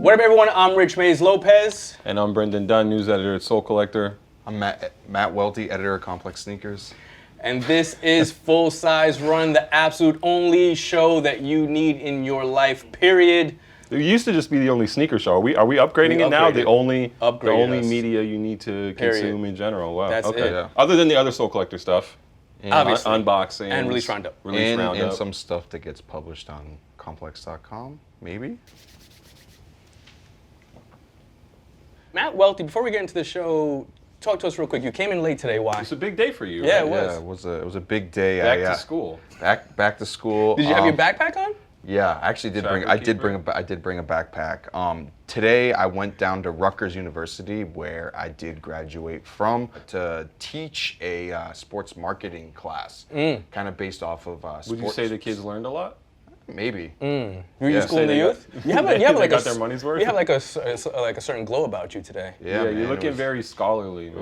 What up, everyone? I'm Rich Mays Lopez. And I'm Brendan Dunn, news editor at Soul Collector. I'm Matt Welty, editor of Complex Sneakers. And this is Full Size Run, the absolute only show that you need in your life, period. It used to just be the only sneaker show. Are we upgrading it now? The only media you need to consume in general. Wow. That's okay. it. Yeah. Other than the other Soul Collector stuff. And obviously. Unboxing. And Release Roundup. And some stuff that gets published on complex.com, maybe? Matt Welty, before we get into the show, talk to us real quick. You came in late today. Why? It's a big day for you. Yeah, right? it was. Yeah, it was a big day. Back to school. Back to school. Did you have your backpack on? Yeah, I actually did bring. I did bring a backpack. Today I went down to Rutgers University, where I did graduate from, to teach a sports marketing class, kind of based off of. Would you say the kids learned a lot? Maybe. Were you schooling the youth? You have like got their money's worth. You have like a certain glow about you today. Yeah, you're looking very scholarly. It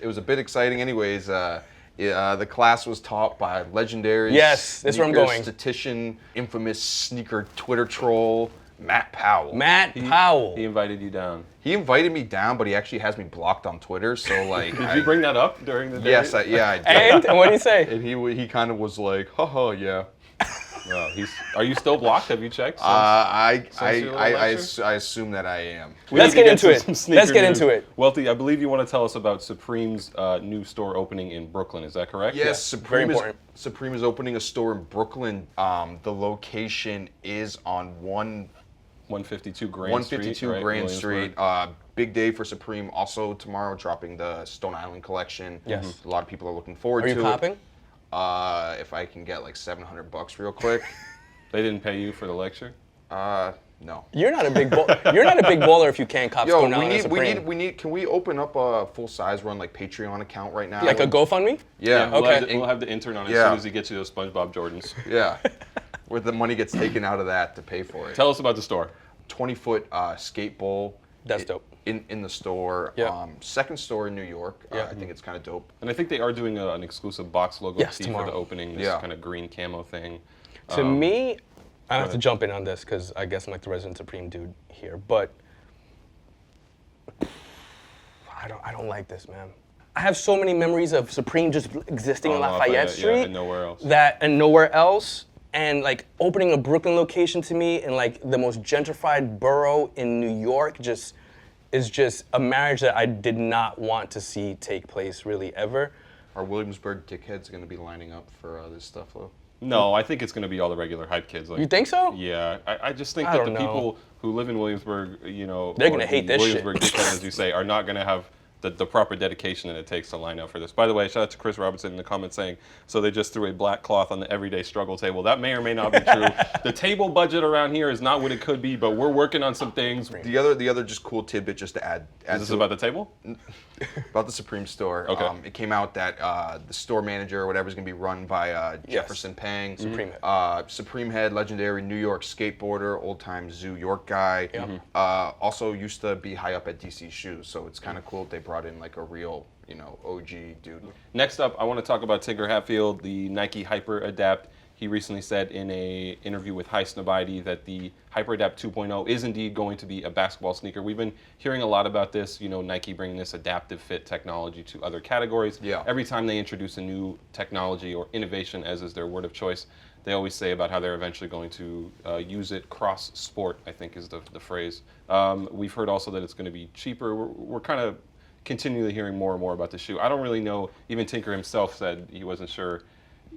was a bit exciting, anyways. The class was taught by legendary that's where I'm going. Statistician, infamous sneaker Twitter troll, Matt Powell. Matt Powell. He invited you down. He invited me down, but he actually has me blocked on Twitter. So like, did you bring that up during the day? Yes, I did. And what did he say? And he kind of was like, haha, yeah. Wow, are you still blocked? Have you checked? I assume that I am. Let's get into it. Wealthy, I believe you want to tell us about Supreme's new store opening in Brooklyn. Is that correct? Yes, Supreme is opening a store in Brooklyn. The location is on 152 Grand 152 Street. Grand Street. Big day for Supreme. Also tomorrow, dropping the Stone Island collection. Yes. A lot of people are looking forward to it. Are you copping? If I can get like $700 real quick. They didn't pay you for the lecture? No. You're not a big baller if you can't cop Stone Island and Supreme. Can we open up a Full Size Run like Patreon account right now? Like a GoFundMe? Yeah. We'll have the intern on as soon as he gets you those SpongeBob Jordans. Yeah. Where the money gets taken out of that to pay for it. Tell us about the store. 20-foot skate bowl. That's dope. In the store. Yeah. Second store in New York. I think it's kind of dope. And I think they are doing an exclusive box logo tee tomorrow. for the opening, this kind of green camo thing. To me, I have to jump in on this because I guess I'm like the resident Supreme dude here, but I don't like this, man. I have so many memories of Supreme just existing on Lafayette Street. And nowhere else. And nowhere else. And like opening a Brooklyn location to me in like the most gentrified borough in New York is just a marriage that I did not want to see take place really ever. Are Williamsburg dickheads going to be lining up for this stuff though? No, I think it's going to be all the regular hype kids. Like, you think so? Yeah, I just think that the people who live in Williamsburg, they're going to hate this Williamsburg dickheads, as you say, are not going to have the proper dedication that it takes to line up for this. By the way, shout out to Chris Robinson in the comments saying, so they just threw a black cloth on the everyday struggle table. That may or may not be true. The table budget around here is not what it could be, but we're working on some things. The other just cool tidbit just to add is this about the table? About the Supreme store. Okay. It came out that the store manager or whatever is going to be run by Jefferson Pang. Supreme Head. Supreme Head, legendary New York skateboarder, old-time Zoo York guy. Also used to be high up at DC Shoes, so it's kind of cool that they brought in like a real, OG dude. Next up, I want to talk about Tinker Hatfield, the Nike HyperAdapt. He recently said in an interview with High Snobiety that the HyperAdapt 2.0 is indeed going to be a basketball sneaker. We've been hearing a lot about this, Nike bringing this adaptive fit technology to other categories. Yeah. Every time they introduce a new technology or innovation, as is their word of choice, they always say about how they're eventually going to use it cross-sport, I think is the phrase. We've heard also that it's going to be cheaper. We're kind of continually hearing more and more about the shoe. I don't really know, even Tinker himself said he wasn't sure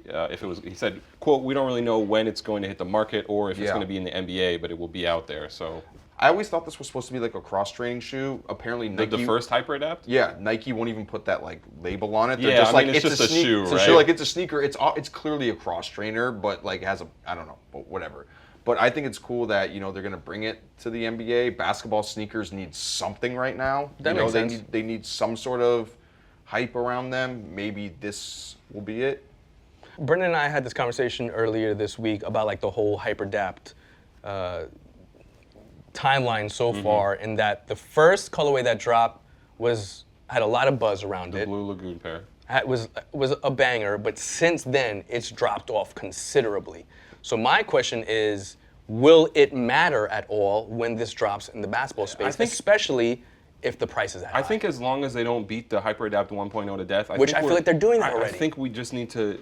if it was, he said, quote, we don't really know when it's going to hit the market or if it's going to be in the NBA, but it will be out there, so. I always thought this was supposed to be like a cross-training shoe. Apparently Nike... The first HyperAdapt? Yeah, Nike won't even put that like label on it. They're just it's just a shoe, right? Sure, like it's a sneaker. It's clearly a cross-trainer, but like has a, I don't know, but whatever. But I think it's cool that, they're going to bring it to the NBA. Basketball sneakers need something right now. That makes sense. They need some sort of hype around them. Maybe this will be it. Brendan and I had this conversation earlier this week about like the whole HyperAdapt timeline so far, in that the first colorway that dropped had a lot of buzz around it. The Blue Lagoon pair. Was a banger, but since then it's dropped off considerably. So my question is, will it matter at all when this drops in the basketball space, especially if the price is that high? I think as long as they don't beat the HyperAdapt 1.0 to death, Which I feel like they're doing that already. I think we just need to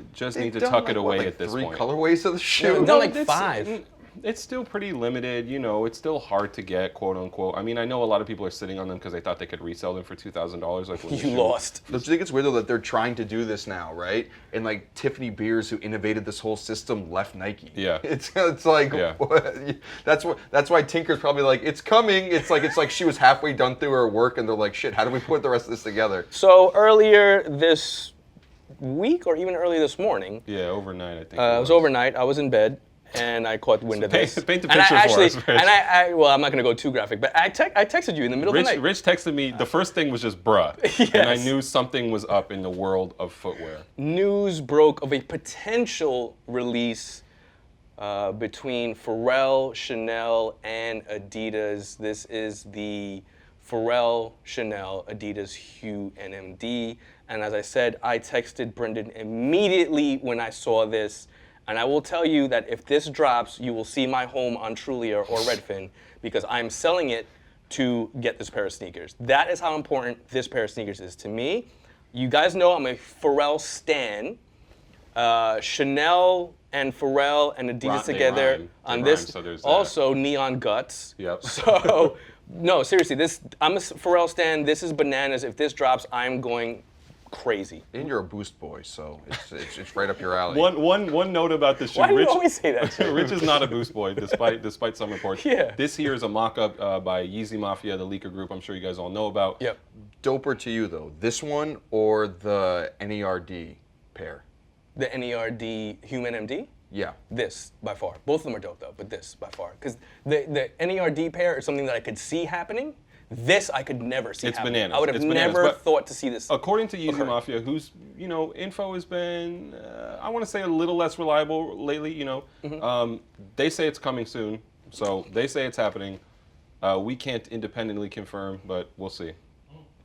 tuck it away at this three point. colorways of the shoe. No, like 5. It's still pretty limited, you know. It's still hard to get, quote unquote. I mean, I know a lot of people are sitting on them because they thought they could resell them for $2,000. Like when You lost. I think it's weird though that they're trying to do this now, right? And like Tiffany Beers, who innovated this whole system, left Nike. Yeah. It's like what? That's why Tinker's probably like, it's coming. It's like she was halfway done through her work, and they're like, shit, how do we put the rest of this together? So earlier this week, or even early this morning. Yeah, overnight I think. It was overnight. I was in bed. And I caught wind of this. Paint the picture for us, Rich. Well, I'm not going to go too graphic, but I texted you in the middle of the night. Rich texted me. The first thing was just bruh. Yes. And I knew something was up in the world of footwear. News broke of a potential release between Pharrell, Chanel, and Adidas. This is the Pharrell, Chanel, Adidas Hue NMD. And as I said, I texted Brendan immediately when I saw this. And I will tell you that if this drops, you will see my home on Trulia or Redfin because I'm selling it to get this pair of sneakers. That is how important this pair of sneakers is to me. You guys know I'm a Pharrell stan. Chanel and Pharrell and Adidas together on this. So also Neon Guts. Yep. So, no, seriously, I'm a Pharrell stan. This is bananas. If this drops, I'm going crazy. And you're a Boost boy, so it's right up your alley. One note about this shoe. Why do you always say that? Rich is not a Boost boy, despite some reports. Yeah. This here is a mock-up by Yeezy Mafia, the leaker group I'm sure you guys all know about. Yep. Doper to you though, this one or the NERD pair? The NERD Human MD? Yeah. This, by far. Both of them are dope though, but this, by far. Because the NERD pair is something that I could see happening. This I could never see happening. Bananas. I would have never thought to see this. According to Yeezy Mafia, whose info has been, I want to say a little less reliable lately. They say it's coming soon, so they say it's happening. We can't independently confirm, but we'll see.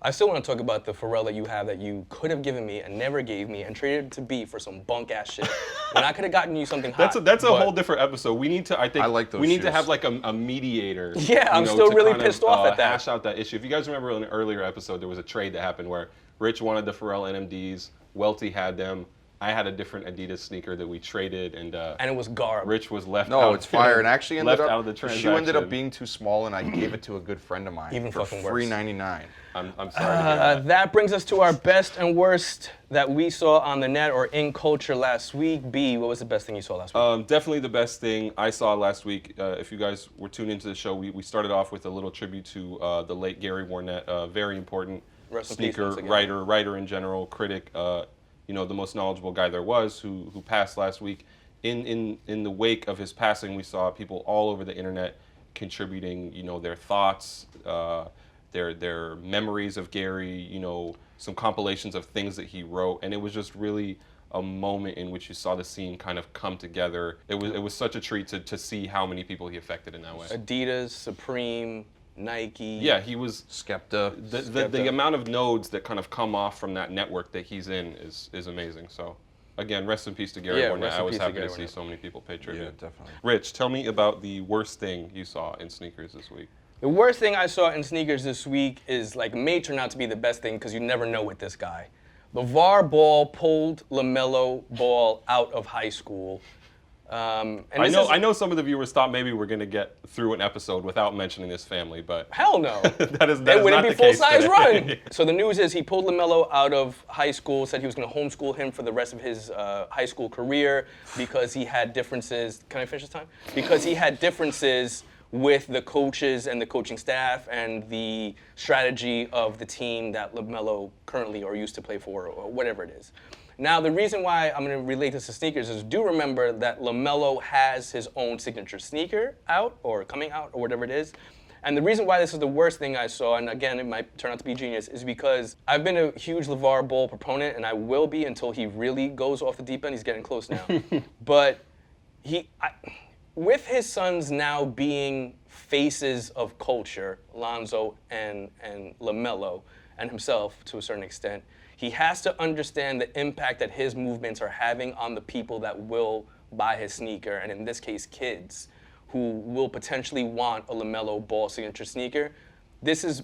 I still want to talk about the Pharrell that you have that you could have given me and never gave me and traded to B for some bunk ass shit. And I could have gotten you something hot. That's a whole different episode. We need to, I like those shoes. To have like a mediator. Yeah, I'm still really pissed off at that. Hash out that issue. If you guys remember in an earlier episode, there was a trade that happened where Rich wanted the Pharrell NMDs, Welty had them. I had a different Adidas sneaker that we traded, and it was garbage. Rich was left out. No, it's fire, and actually out of the transaction. The shoe ended up being too small, and I gave it to a good friend of mine Even for fucking worse. $3.99. I'm sorry to hear that. That brings us to our best and worst that we saw on the net or in culture last week. B, what was the best thing you saw last week? Definitely the best thing I saw last week. If you guys were tuned into the show, we started off with a little tribute to the late Gary Warnett, very important sneaker writer in general, critic. The most knowledgeable guy there was, who passed last week. In the wake of his passing, we saw people all over the internet contributing, their thoughts, their memories of Gary, some compilations of things that he wrote, and it was just really a moment in which you saw the scene kind of come together. It was such a treat to see how many people he affected in that way. Adidas, Supreme, Nike. Yeah, he was Skepta. The amount of nodes that kind of come off from that network that he's in is amazing. So, again, rest in peace to Gary Warnett. I was happy to see so many people pay tribute. Yeah, definitely. Rich, tell me about the worst thing you saw in sneakers this week. The worst thing I saw in sneakers this week is may turn out to be the best thing because you never know with this guy. LaVar Ball pulled LaMelo Ball out of high school. And I know some of the viewers thought maybe we're going to get through an episode without mentioning this family, but hell no. that is it wouldn't not be the case full-size today. run. So the news is he pulled LaMelo out of high school, said he was going to homeschool him for the rest of his high school career because he had differences. Can I finish this time? Because he had differences with the coaches and the coaching staff and the strategy of the team that LaMelo currently or used to play for or whatever it is. Now, the reason why I'm going to relate this to sneakers is do remember that LaMelo has his own signature sneaker out or coming out or whatever it is. And the reason why this is the worst thing I saw, and again, it might turn out to be genius, is because I've been a huge LaVar Ball proponent, and I will be until he really goes off the deep end. He's getting close now. But with his sons now being faces of culture, Lonzo and LaMelo, and himself to a certain extent, he has to understand the impact that his movements are having on the people that will buy his sneaker, and in this case, kids, who will potentially want a LaMelo Ball signature sneaker, this is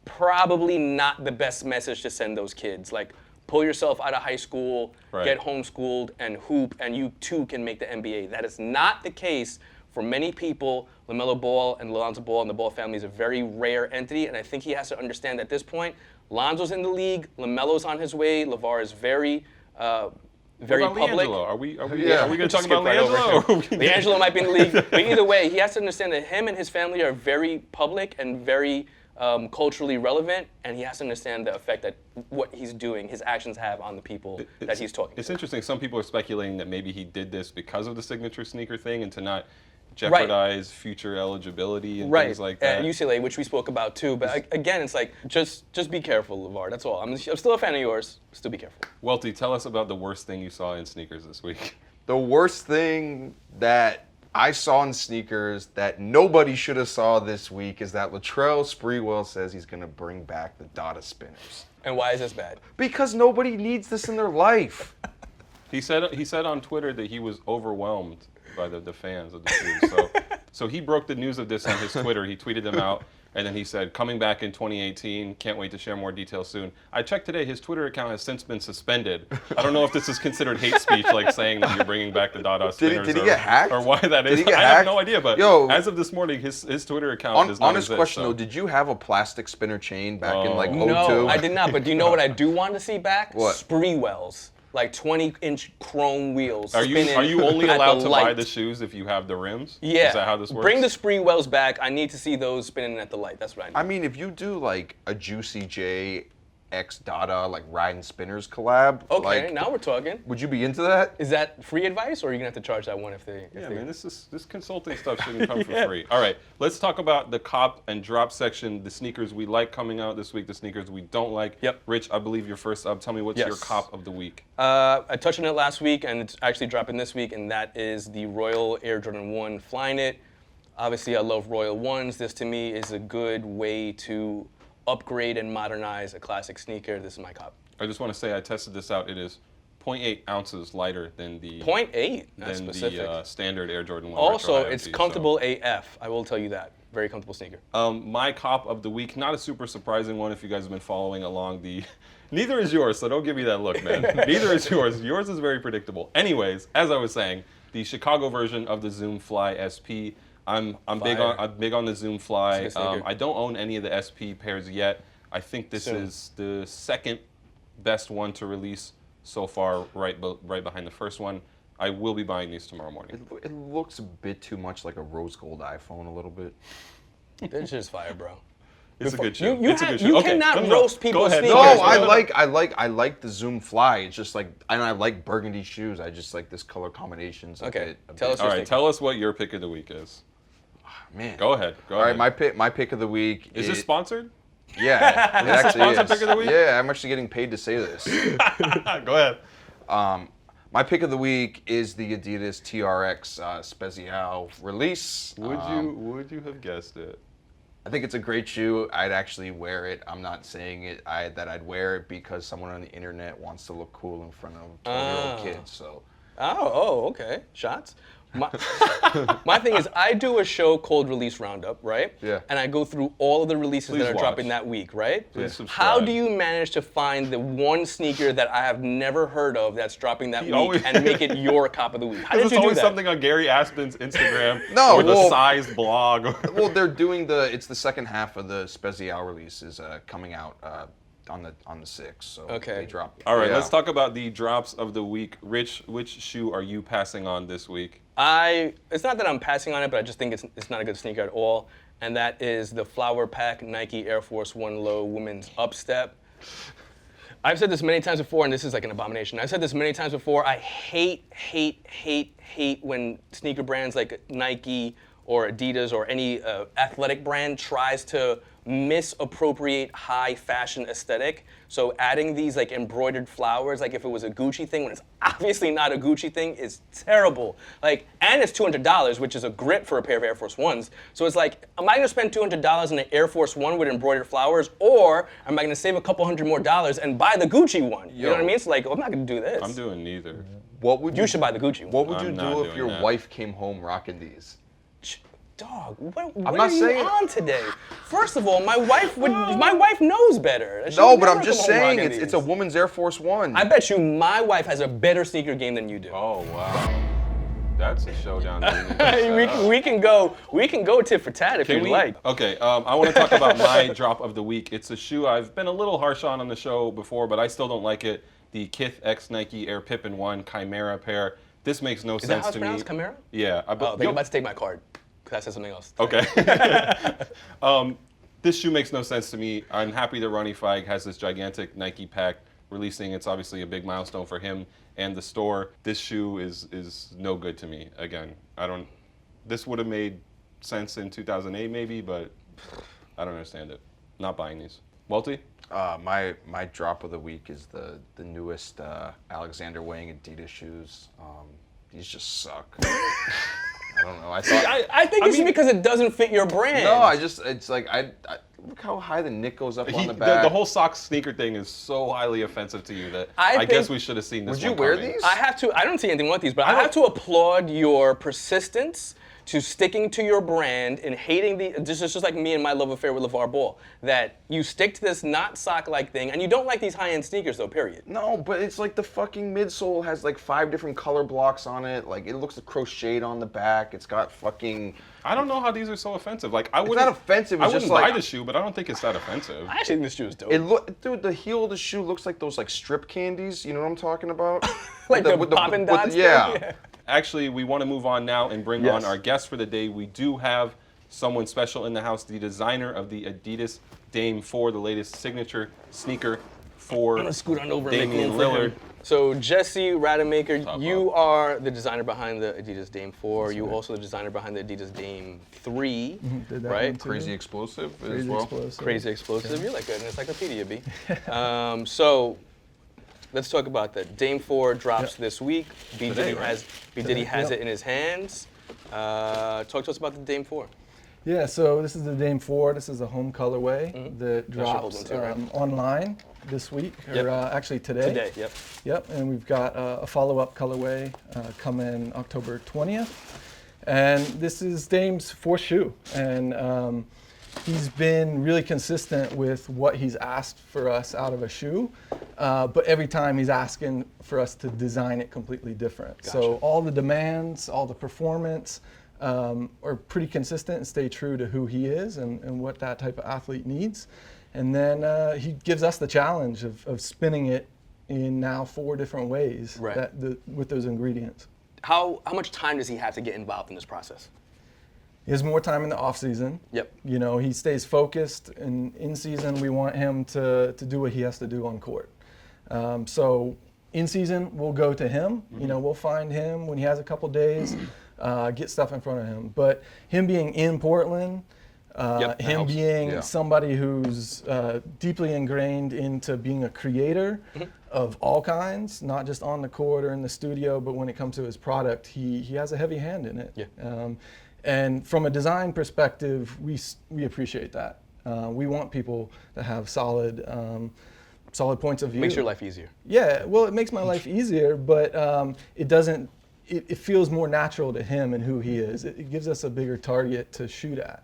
probably not the best message to send those kids. Like, pull yourself out of high school, get homeschooled, and hoop, and you too can make the NBA. That is not the case for many people. LaMelo Ball and Lonzo Ball and the Ball family is a very rare entity, and I think he has to understand at this point, Lonzo's in the league, LaMelo's on his way, LaVar is very public. LiAngelo? Are we going to talk about right LiAngelo? LiAngelo might be in the league, but either way, he has to understand that him and his family are very public and very culturally relevant, and he has to understand the effect that what he's doing, his actions have on the people that he's talking to. It's interesting. Some people are speculating that maybe he did this because of the signature sneaker thing and to not jeopardize future eligibility and things like that. At UCLA, which we spoke about too. But again, it's like, just be careful, LaVar. That's all. I'm still a fan of yours. Still be careful. Welty, tell us about the worst thing you saw in sneakers this week. The worst thing that I saw in sneakers that nobody should have saw this week is that Latrell Sprewell says he's going to bring back the Dada spinners. And why is this bad? Because nobody needs this in their life. He said on Twitter that he was overwhelmed by the fans of the shoes. So he broke the news of this on his Twitter. He tweeted them out, and then he said, coming back in 2018, can't wait to share more details soon. I checked today, his Twitter account has since been suspended. I don't know if this is considered hate speech, like saying that you're bringing back the Dada spinners. Did he get hacked? Or why that is. I have no idea, but as of this morning, his Twitter account does not honest exist. question, though, did you have a plastic spinner chain back in like 02? No, I did not. But do you know what I do want to see back? What? Sprewells. Like 20-inch chrome wheels. Are you only at allowed the to light. buy the shoes if you have the rims? Yeah. Is that how this works? Bring the Sprewells back. I need to see those spinning at the light. That's what I need. I mean, if you do like a Juicy J X Dada like riding spinners collab, Okay, like, now we're talking. would you be into that? Is that free advice, or are you gonna have to charge that one if they? Yeah, man, this consulting stuff shouldn't come for free. All right, let's talk about the cop and drop section, the sneakers we like coming out this week, the sneakers we don't like. Yep. Rich, I believe you're first up. Tell me what's your cop of the week. I touched on it last week, and it's actually dropping this week, and that is the Royal Air Jordan 1 Flyknit. Obviously, I love Royal 1s. This, to me, is a good way to upgrade and modernize a classic sneaker. This is my cop. I just want to say I tested this out. It is 0.8 ounces lighter than the 0.8. That's than specific. the standard Air Jordan 1. Also, Retro it's IoT, comfortable AF. I will tell you that. Very comfortable sneaker. My cop of the week, not a super surprising one if you guys have been following along the... Neither is yours, so don't give me that look, man. Neither is yours. Yours is very predictable. Anyways, as I was saying, the Chicago version of the Zoomfly SP. I'm big on the Zoomfly. I don't own any of the SP pairs yet. I think this is the second best one to release so far, right behind the first one. I will be buying these tomorrow morning. It looks a bit too much like a rose gold iPhone, a little bit. They're just fire, bro. It's a good show. You cannot roast people's sneakers. No, I like the Zoomfly. It's just like, and I like burgundy shoes. I just like this color combinations. Okay, tell us. All right, tell us what your pick of the week is. Man, go ahead. All right, my pick of the week is this sponsored? Yeah, it actually is. Pick of the week? Yeah, I'm actually getting paid to say this. Go ahead. My pick of the week is the Adidas TRX Special release. Would you have guessed it? I think it's a great shoe. I'd actually wear it. I'm not saying that I'd wear it because someone on the internet wants to look cool in front of 12-year-old kids. So. Oh, okay. Shots. My thing is, I do a show called Release Roundup, right? Yeah. And I go through all of the releases that are dropping that week, right? Please subscribe. How do you manage to find the one sneaker that I have never heard of that's dropping that week and make it your cop of the week? How did you do that? There's always something on Gary Aspen's Instagram or the size blog. Well, they're doing it's the second half of the Special release is coming out on the 6th. So they drop. All right, let's talk about the drops of the week. Rich, which shoe are you passing on this week? It's not that I'm passing on it, but I just think it's not a good sneaker at all. And that is the Flower Pack Nike Air Force 1 Low Women's Upstep. I've said this many times before, and this is like an abomination. I've said this many times before. I hate when sneaker brands like Nike or Adidas or any athletic brand tries to misappropriate high fashion aesthetic. So adding these like embroidered flowers, like if it was a Gucci thing, when it's obviously not a Gucci thing, is terrible. Like, and it's $200, which is a grip for a pair of Air Force Ones. So it's like, am I gonna spend $200 on an Air Force One with embroidered flowers, or am I gonna save a couple $100 more and buy the Gucci one? You know what I mean? It's like, I'm not gonna do this. I'm doing neither. What would You should buy the Gucci one. What would you I'm not do if doing your that. wife came home rocking these? Dog, what not are you saying- on today? First of all, my wife knows better. She No, would but never I'm just come home saying, rocking it's a these. woman's Air Force One. I bet you my wife has a better sneaker game than you do. Oh wow, that's a showdown. that we need to set up. we can go tit for tat if Can you we? like. Okay, I want to talk about my drop of the week. It's a shoe I've been a little harsh on the show before, but I still don't like it. The Kith X Nike Air Pippin 1 Chimera pair. This makes no Is that sense how it's to pronounced, me. Chimera? Yeah. Oh, they're about to take my card. Because I said something else. Okay. This shoe makes no sense to me. I'm happy that Ronnie Feig has this gigantic Nike pack releasing. It's obviously a big milestone for him and the store. This shoe is no good to me. Again, this would have made sense in 2008 maybe, but I don't understand it. Not buying these. Welty? My drop of the week is the newest Alexander Wang Adidas shoes. These just suck. I don't know. I think it's because it doesn't fit your brand. No, it's like I look how high the nick goes up on the back. The whole sock sneaker thing is so highly offensive to you that I guess think- we should have seen this. Would you one wear coming. these? I don't see anything wrong with these, but I have to applaud your persistence to sticking to your brand and hating this is just like me and my love affair with LaVar Ball, that you stick to this not sock-like thing, and you don't like these high-end sneakers though, period. No, but it's like the fucking midsole has like 5 different color blocks on it. Like it looks crocheted on the back. It's got fucking. I don't know how these are so offensive. Like I wouldn't. not offensive, I it's wouldn't just buy like- the shoe, but I don't think it's that offensive. I actually think this shoe is dope. It dude, the heel of the shoe looks like those like strip candies. You know what I'm talking about? Like With the Poppin' Dots thing? yeah. Actually, we want to move on now and bring Yes. on our guest for the day. We do have someone special in the house, the designer of the Adidas Dame 4, the latest signature sneaker for I'm gonna scoot on over and make Damian room for Lillard. him. So Jesse Rademacher, Top you up. are the designer behind the Adidas Dame 4. You also the designer behind the Adidas Dame 3, Did that right? one too. Crazy explosive as Crazy well. explosive. Crazy explosive. You're like an encyclopedia, B. So let's talk about that. Dame 4 drops this week. B Diddy has it in his hands. Talk to us about the Dame 4. Yeah, so this is the Dame 4. This is a home colorway that That's your whole drops one too, right? online this week, Yep. or actually today. Today, yep. Yep, and we've got a follow-up colorway coming October 20th. And this is Dame's 4th shoe. And he's been really consistent with what he's asked for us out of a shoe. But every time he's asking for us to design it completely different. Gotcha. So all the demands, all the performance are pretty consistent and stay true to who he is and what that type of athlete needs. And then he gives us the challenge of spinning it in now 4 different ways Right. with those ingredients. How much time does he have to get involved in this process? He has more time in the off season. Yep. You know, he stays focused, and in season we want him to do what he has to do on court. So in season we'll go to him. You know, we'll find him when he has a couple days, get stuff in front of him. But him being in Portland, Yep, that him helps. being Yeah. somebody who's deeply ingrained into being a creator of all kinds, not just on the court or in the studio, but when it comes to his product, he has a heavy hand in it. Yeah. And from a design perspective, we appreciate that. We want people that have solid points of view. Makes your life easier. Yeah, well, it makes my life easier, but it doesn't. It feels more natural to him and who he is. It gives us a bigger target to shoot at.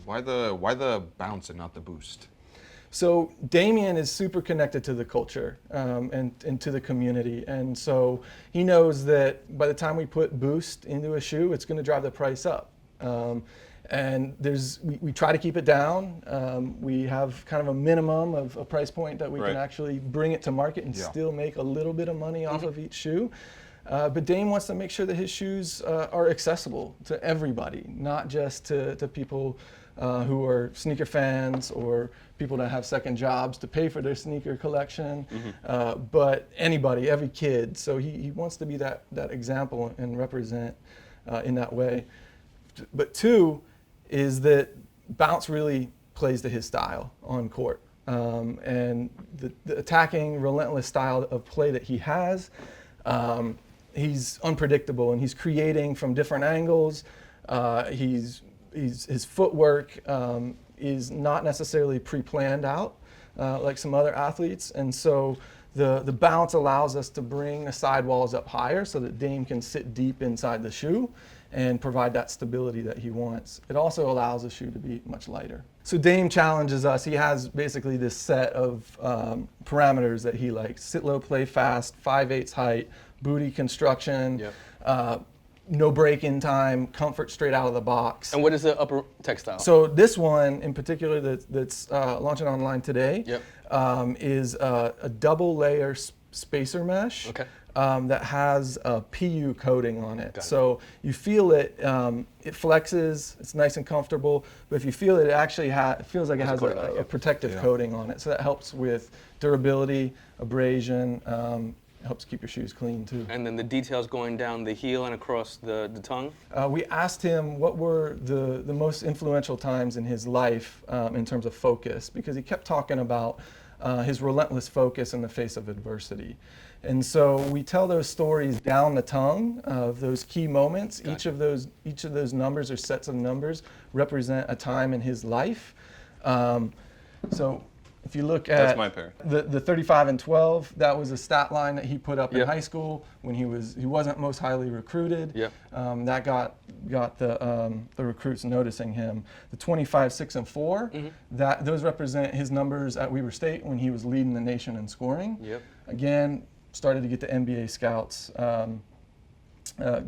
Why the bounce and not the boost? So Damian is super connected to the culture and to the community, and so he knows that by the time we put boost into a shoe, it's going to drive the price up. And we try to keep it down. We have kind of a minimum of a price point that we Right. can actually bring it to market and Yeah. still make a little bit of money off of each shoe. But Dame wants to make sure that his shoes are accessible to everybody, not just to people who are sneaker fans or people that have second jobs to pay for their sneaker collection, but anybody, every kid. So he wants to be that example and represent in that way. But two is that bounce really plays to his style on court. And the attacking, relentless style of play that he has, he's unpredictable, and he's creating from different angles. His footwork is not necessarily pre-planned out like some other athletes, and so the bounce allows us to bring the sidewalls up higher so that Dame can sit deep inside the shoe and provide that stability that he wants. It also allows the shoe to be much lighter. So Dame challenges us. He has basically this set of parameters that he likes: sit low, play fast, 5/8 height, booty construction, no break-in time, comfort straight out of the box. And what is the upper textile? So this one in particular that's launching online today is a double layer spacer mesh that has a PU coating on it. So you feel it, it flexes, it's nice and comfortable, but if you feel it, it actually it feels like it has a protective coating on it. So that helps with durability, abrasion, helps keep your shoes clean too. And then the details going down the heel and across the tongue? We asked him what were the most influential times in his life in terms of focus, because he kept talking about his relentless focus in the face of adversity. And so we tell those stories down the tongue of those key moments. Each of those numbers or sets of numbers represent a time in his life. So if you look at That's my pair. The 35 and 12, that was a stat line that he put up in high school when he wasn't most highly recruited. That got the recruits noticing him. The 25, 6, and 4, those represent his numbers at Weber State when he was leading the nation in scoring. Again, started to get the NBA scouts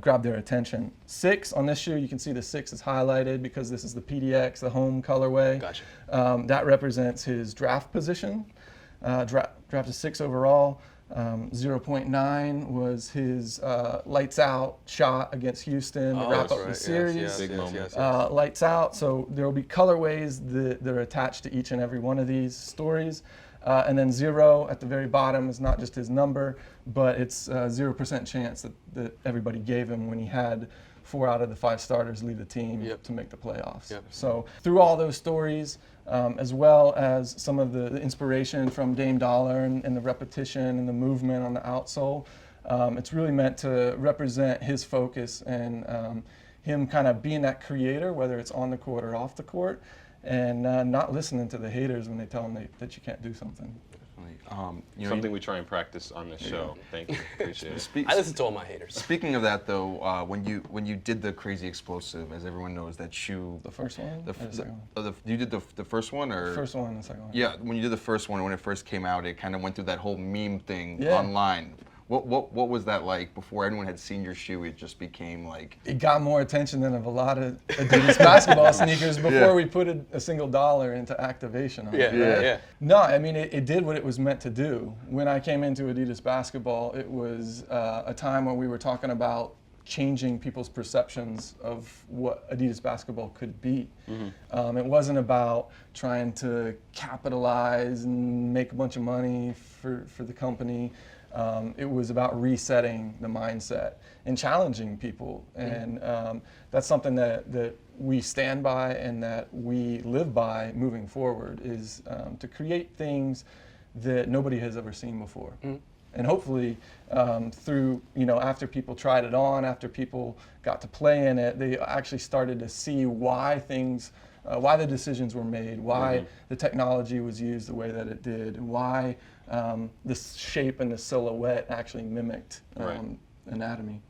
grab their attention. 6 on this shoe, you can see the 6 is highlighted because this is the PDX, the home colorway. That represents his draft position. Drafted 6 overall. 0.9 was his lights out shot against Houston to wrap up the series. Big moment. Lights out. So there will be colorways that are attached to each and every one of these stories. And then 0 at the very bottom is not just his number, but it's 0% chance that everybody gave him when he had 4 out of the 5 starters leave the team to make the playoffs. So through all those stories, as well as some of the inspiration from Dame Dollar and the repetition and the movement on the outsole, it's really meant to represent his focus and him kind of being that creator, whether it's on the court or off the court, and not listening to the haters when they tell him that you can't do something. Something we try and practice on this show. Thank you. Appreciate it. I listen to all my haters. Speaking of that, though, when you did the Crazy Explosive, as everyone knows, that shoe. The first one? You did the first one, or? First one and the second one. Yeah, when you did the first one, when it first came out, it kind of went through that whole meme thing online. What was that like before anyone had seen your shoe? It just became like... It got more attention than of a lot of Adidas basketball sneakers before we put a single dollar into activation on it. No, I mean, it did what it was meant to do. When I came into Adidas basketball, it was a time when we were talking about changing people's perceptions of what Adidas basketball could be. It wasn't about trying to capitalize and make a bunch of money for the company. It was about resetting the mindset and challenging people. And that's something that we stand by and that we live by moving forward, is to create things that nobody has ever seen before. And hopefully through, after people tried it on, after people got to play in it, they actually started to see why the decisions were made, why the technology was used the way that it did, and why the shape and the silhouette actually mimicked anatomy.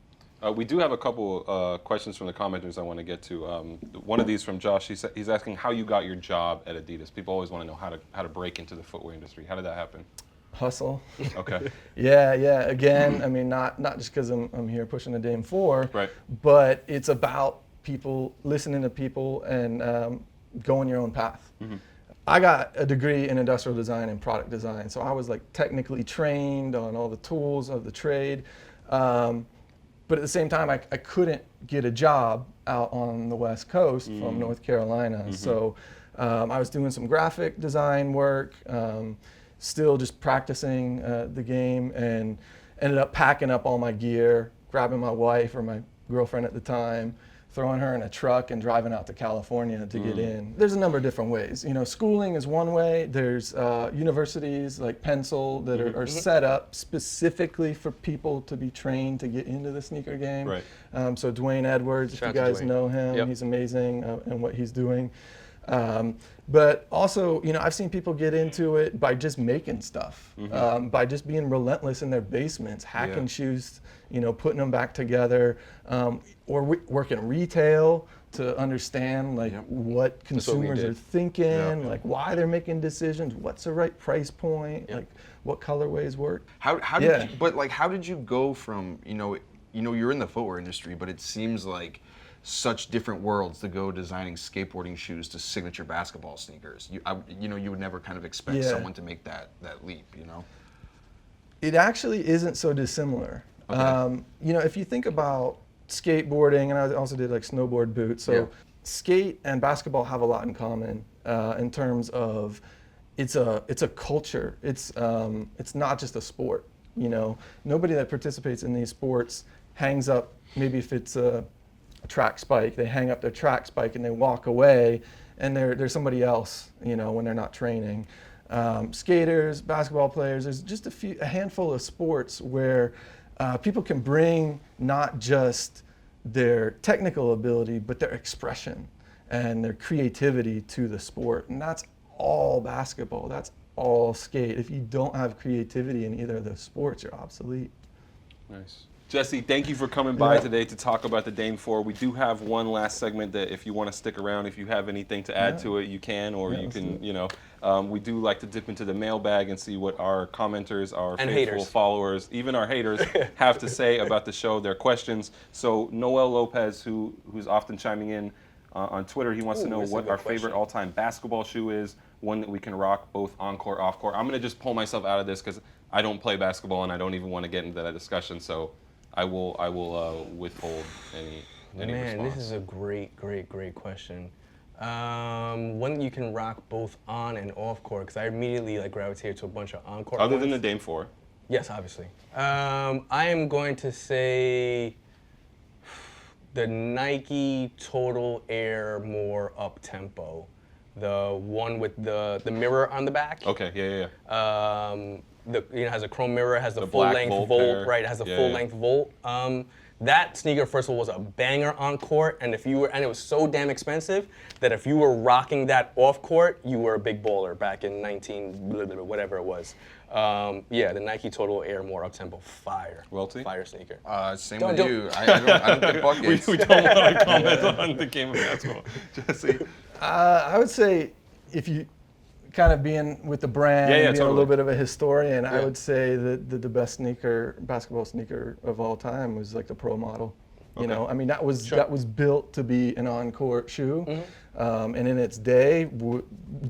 We do have a couple questions from the commenters I want to get to. One of these from Josh. He's asking how you got your job at Adidas. People always want to know how to break into the footwear industry. How did that happen? Hustle. Okay. Yeah. Again, I mean, not just because I'm here pushing the Dame 4, but it's about people, listening to people, and going your own path. I got a degree in industrial design and product design, so I was like technically trained on all the tools of the trade. But at the same time, I couldn't get a job out on the West Coast from North Carolina. So I was doing some graphic design work, still just practicing the game, and ended up packing up all my gear, grabbing my wife or my girlfriend at the time, throwing her in a truck and driving out to California to get in. There's a number of different ways. You know, schooling is one way. There's universities like Pencil that are set up specifically for people to be trained to get into the sneaker game. Right. So Dwayne Edwards, Shout if you out to guys Dwayne. know him, Yep. he's amazing in what he's doing. But also, you know, I've seen people get into it by just making stuff, by just being relentless in their basements, hacking shoes, you know, putting them back together, or working retail to understand like what consumers are thinking, like why they're making decisions, what's the right price point, like what colorways work. How did you, but like how did you go from you're in the footwear industry, but it seems like such different worlds to go designing skateboarding shoes to signature basketball sneakers. You would never kind of expect someone to make that leap, you know? It actually isn't so dissimilar. Okay. You know, if you think about skateboarding, and I also did like snowboard boots, so skate and basketball have a lot in common in terms of it's a culture. It's not just a sport. You know, nobody that participates in these sports hangs up, maybe if it's a track spike, they hang up their track spike and they walk away, and they're somebody else, you know, when they're not training. Skaters, basketball players, there's just a handful of sports where people can bring not just their technical ability, but their expression and their creativity to the sport. And that's all basketball, that's all skate. If you don't have creativity in either of those sports, you're obsolete. Nice. Jesse, thank you for coming by today to talk about the Dame 4. We do have one last segment that if you want to stick around, if you have anything to add to it, you can, or you can, you know. We do like to dip into the mailbag and see what our commenters, our And faithful haters. followers, even our haters, have to say about the show, their questions. So Noel Lopez, who's often chiming in on Twitter, he wants to know that's a what good our favorite question. all-time basketball shoe is, one that we can rock both on-court, off-court. I'm going to just pull myself out of this because I don't play basketball and I don't even want to get into that discussion. So I will withhold any Man, response. this is a great question. One you can rock both on and off court, because I immediately like gravitated to a bunch of on court. Other than the Dame 4. Yes, obviously. I am going to say the Nike Total Air more up tempo, the one with the mirror on the back. Okay, yeah. Has a chrome mirror, has the full black length Volt Volt, pair. right? It has a Yeah, full yeah. length Volt. That sneaker, first of all, was a banger on court, and it was so damn expensive that if you were rocking that off court, you were a big baller back in whatever it was. The Nike Total Air more up tempo, fire. Welty? Fire sneaker. Same Don't- with don't- you. I don't get buckets. We don't want to comment on the game of basketball. Jesse? I would say if you kind of being with the brand, being a totally. little bit of a historian, I Yeah. would say that the best basketball sneaker of all time was like the Pro Model. You know, I mean that was built to be an on-court shoe, and in its day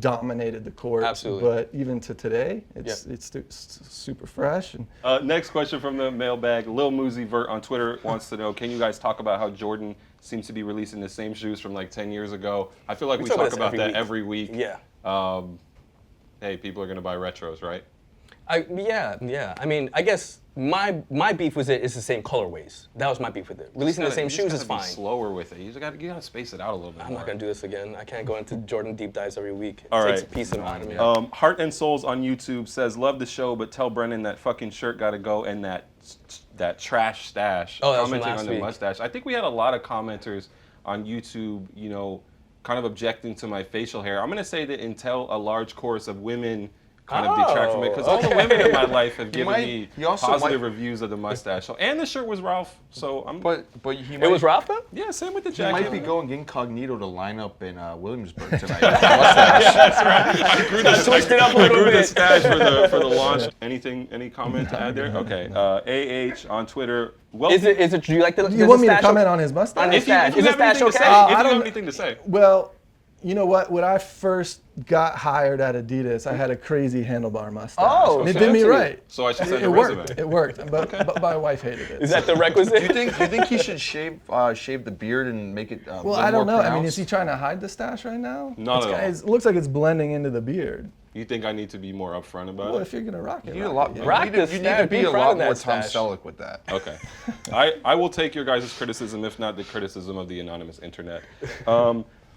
dominated the court. Absolutely. But even to today, it's super fresh. And Next question from the mailbag. Lil Moosey Vert on Twitter wants to know, can you guys talk about how Jordan seems to be releasing the same shoes from like 10 years ago? I feel like we talk about that every week. Yeah. Hey, people are going to buy retros, right? Yeah. I mean, I guess my beef with it is the same colorways. That was my beef with it. Releasing the same shoes is fine. Be slower with it. You got to space it out a little bit I'm more. not gonna do this again. I can't go into Jordan deep dives every week. It All takes right. a piece of out of me. Heart and Souls on YouTube says, love the show, but tell Brennan that fucking shirt got to go and that trash stash. Oh, that was from commenting last on the week. mustache. I think we had a lot of commenters on YouTube, you know, kind of objecting to my facial hair. I'm going to say that until a large chorus of women kind of detract from it, because all the women in my life have given me positive reviews of the mustache. So, and the shirt was Ralph, so I'm. But he It was Ralph though? Yeah, same with the He jacket. might be going incognito to line up in Williamsburg tonight. Mustache. I switched it up a I little grew the bit. stash for the launch. Any comment to add there? Okay. AH on Twitter. Well, Is it? Do you like the? you want me to comment on his mustache? On his stash? if you Is his have anything stash to say, okay? if I you don't- have anything to say. Well, you know what? When I first got hired at Adidas, I had a crazy handlebar mustache. Oh, and it so did me that's right. So I should send It a worked. resume. It worked, but my wife hated it. Is that the requisite? Do you think he should shave the beard and make it? Well, I don't know. I mean, is he trying to hide the stash right now? Not at all. It looks like it's blending into the beard. You think I need to be more upfront about Well, it? if you're gonna rock it, You need a lot. yeah. Rock you the need to stash. be Be a proud lot of more that Tom stash. Selleck with that. Okay. I will take your guys' criticism, if not the criticism of the anonymous internet.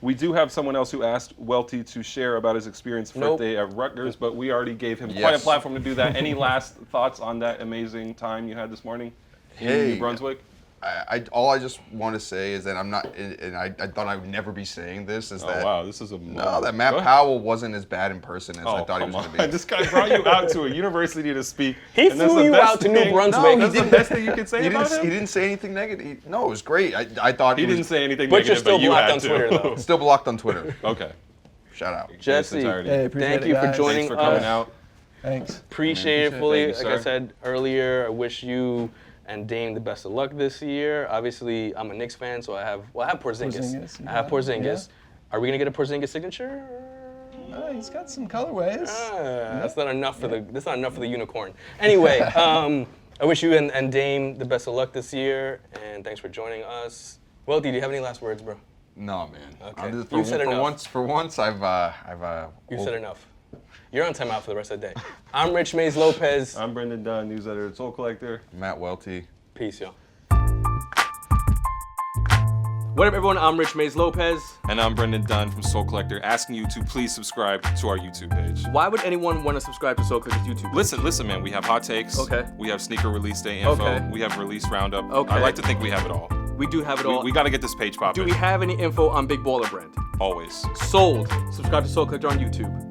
We do have someone else who asked Welty to share about his experience Nope. birthday at Rutgers, but we already gave him quite a Yes. platform to do that. Any last thoughts on that amazing time you had this morning in Hey. New Brunswick? All I just want to say is that I'm not, and I thought I would never be saying this, is that Oh, wow, this is a no, that Matt Go ahead. Powell wasn't as bad in person as I Oh, thought he was come going to on. be. This guy brought you out to a university to speak. He and that's flew the you best out to New thing- Brunswick. No, he That's the didn't. best thing you could say He about didn't, him? he didn't say anything negative. No, it was great. I thought He was didn't say anything But you're negative, still but you blocked had on to. Twitter, though. still blocked on Twitter. Okay. Shout out. Jesse, entirety. Hey, appreciate thank it, you for guys. joining Thanks for coming us. out. Thanks. Appreciate it Thank fully. you, Like I sir. said earlier, I wish you and Dame the best of luck this year. Obviously, I'm a Knicks fan, so I have Porzingis. Porzingis, I have yeah. Porzingis. Are we gonna get a Porzingis signature? He's got some colorways. That's not enough for the unicorn. Anyway, I wish you and Dame the best of luck this year, and thanks for joining us. Welty, do you have any last words, bro? No, man. Okay. I'm just, You said enough. For once, I've You said enough. You're on timeout for the rest of the day. I'm Rich Mays Lopez. I'm Brendan Dunn, news editor at Soul Collector. Matt Welty. Peace, y'all. What up, everyone? I'm Rich Mays Lopez. And I'm Brendan Dunn from Soul Collector, asking you to please subscribe to our YouTube page. Why would anyone want to subscribe to Soul Collector's YouTube? Listen, man, we have hot takes. Okay. We have sneaker release day info. Okay. We have release roundup. Okay. I like to think we have it all. We do have it all. We got to get this page popping. Do we have any info on Big Baller Brand? Always. Sold. Subscribe to Soul Collector on YouTube.